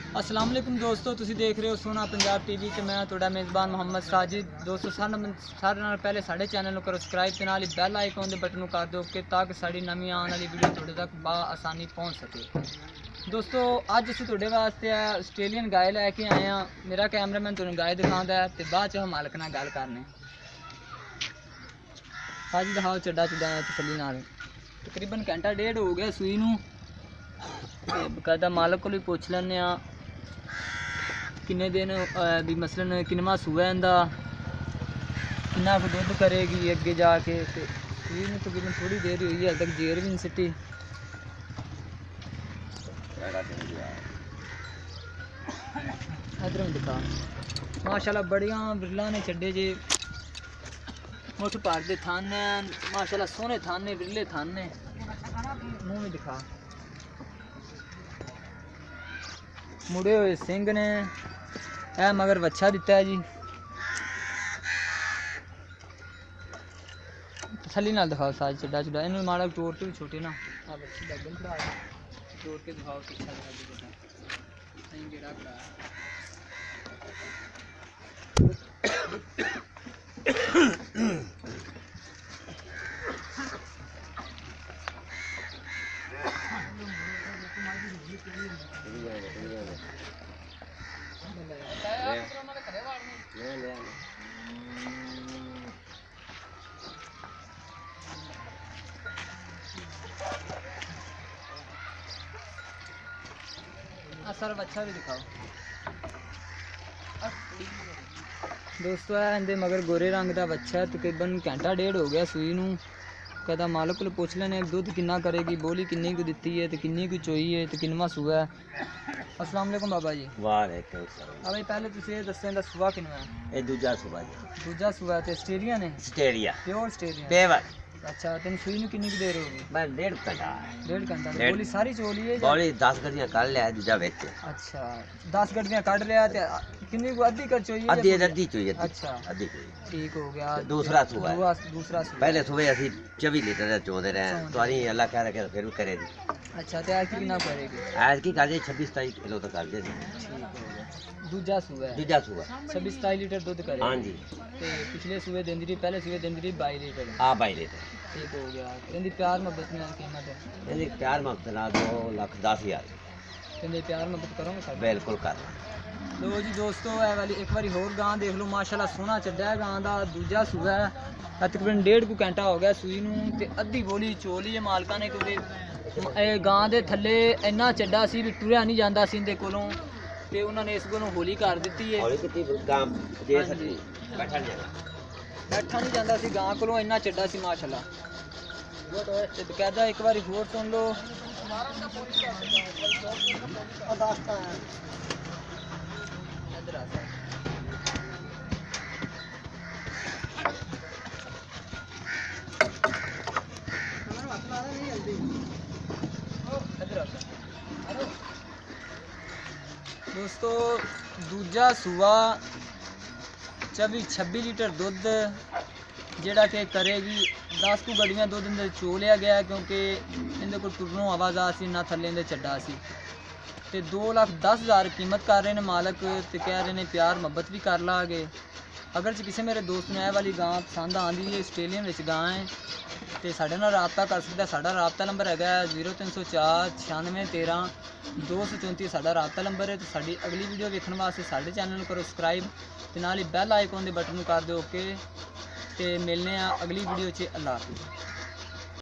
अस्सलाम वालेकुम दोस्तों, तुसी देख रहे हो सोना पंजाब टीवी ते मैं तुहाडा मेज़बान मोहम्मद साजिद। दोस्तों सारे नाल पहले साडे चैनल नूं करो सब्सक्राइब ते नाल ही बैल आइकन दे बटन नूं कर दो कि ताकि साडी नवीं आने वाली वीडियो तुहाडे तक आसानी पहुंच सके। दोस्तों अज असीं तुहाडे वास्ते आस्ट्रेलियन गाय लैके आए हैं। मेरा कैमरामैन तुहानूं गाय दिखांदा है ते बाद च हम मालक नाल गल करने। साजिद दिखाओ चड्डा चुड्डा तसल्ली नाल। तकरीबन घंटा डेढ़ हो गया सूई नूं ते बकायदा मालक कोल भी पुछ लैने आ किन्ने दिन भी मसलन किन्नवा सूआ इंदा, किन्ना कुछ दुध करेगी अगे जाके। तो सूई में तकरीबन थोड़ी देर हुई है, तक जेर भी नहीं सिटी। इधर में दिखा माशाल्लाह बड़िया बिरला ने छड्डे जे, मुठ भर दे थन माशाल्लाह, सोहने थन ने, बिरले थन ने। मुँह में दिखा मुड़े हुए सिंह ने। है मगर वच्छा दिता है जी। तसल्ली नाल दिखाओ साज चड्डा चुड्डा। इन्होंने माड़ा टोर के भी छोटे ना बच्ची लगन खड़ा टोर के दिखाओ किच्छा सही गेड़ा खड़ा। सर बच्चा भी दिखाओ दोस्तों। इंदे मगर गोरे रंग का बच्चा है। तकरीबन घंटा डेढ़ हो गया सूई नूं। कहता मालक को पुछ लेने दुध किन्ना करेगी, बोली किन्नी को दिती है, तो किन्नी को चोई है, तो किन्नवा सूआ है। अस्सलाम वालेकुम बाबा जी। वालेकुम सलाम। भाई पहले तुसीं ये दस्सो इंदा सूआ किन्ना है? ये दूजा सुबह जी। दूजा सूआ ते स्टेरियन है? स्टेरिया प्योर स्टेरियन। पेवर अच्छा तेन सूई नूं किन्नी देर होगी? बस डेढ़ घंटा। डेढ़ घंटा। बोली सारी चोली है? बोली 10 गड्डियां कर लिया दूजा बेच। अच्छा 10 गड्डियां कट लिया ते किन्नी को अद्धी कर चोई? अद्धी अद्धी चाहिए। अच्छा अद्धी चाहिए। ठीक हो गया। दूसरा सूआ है। दूसरा सूआ। पहले सुबह असि 24 लीटर चोदे रहे तो अरी अल्लाह कह रखे फिर भी करे दी। अच्छा ते आज कितना करेगी? आज की कर दे 26-27 किलो तक कर दे। ठीक हो गया। दूजा सूआ है? दूजा सूआ 26-27 लीटर दूध करे। हां जी। ते पिछले सूए देंदी रही, पहले सूए देंदी रही 22 लीटर। हां 22 लीटर। ठीक हो गया। कहंदी प्यार मोहब्बत में कीमत है? ये प्यार मोहब्बत ना 2,10,000। कहंदी प्यार मोहब्बत करोगे? बिल्कुल कर। लो जी दोस्तों ए वाली एक बारी होर गां देख लो। माशाल्लाह सोहना चड्डा है गां दा। दूजा सूआ है। तकरीबन डेढ़ को घंटा हो गया सूई नूं ते अद्धी बोली चोली है मालका ने, क्योंकि गां दे थल्ले इन्ना चड्डा सी भी टुरिया नहीं जांदा सी इंदे कोलों ते उन्होंने इस कोलों होली कर दी है। हौली कितनी गां दे सकती बैठा नहीं जाता। बैठा नहीं जाता सी गां कोलों, इन्ना चड्डा सी माशाल्लाह। ते बकायदा एक बारी होर सुन लो। इधर आ दोस्तों। दूजा सूआ 24-26 लीटर दुध जेड़ा कि करेगी। 10 को गड्डियां दुध इंदे चो लिया गया क्योंकि इंदे को टुरनों आवाज़ा सी ना थल्ले इंदे चड्डा सी। ते 2,10,000 कीमत कर रहे हैं मालक ते कह रहे हैं प्यार मोहब्बत भी कर लागे। अगर किसी मेरे दोस्त ने यह वाली गां पसंद आँदी है, आस्ट्रेलियन विच गां है, तो साढ़े नाल राबता कर सकता है। साढ़ा राबता नंबर है 0304 9613 234 साढ़ा राबता नंबर है। तो साड़ी अगली वीडियो देखने वास्ते साढ़े चैनल करो सब्सक्राइब ते नाल ही बैल आइकन दे बटन कर दो ओके। तो मिलने अगली वीडियो च। अल्लाह हाफिज़।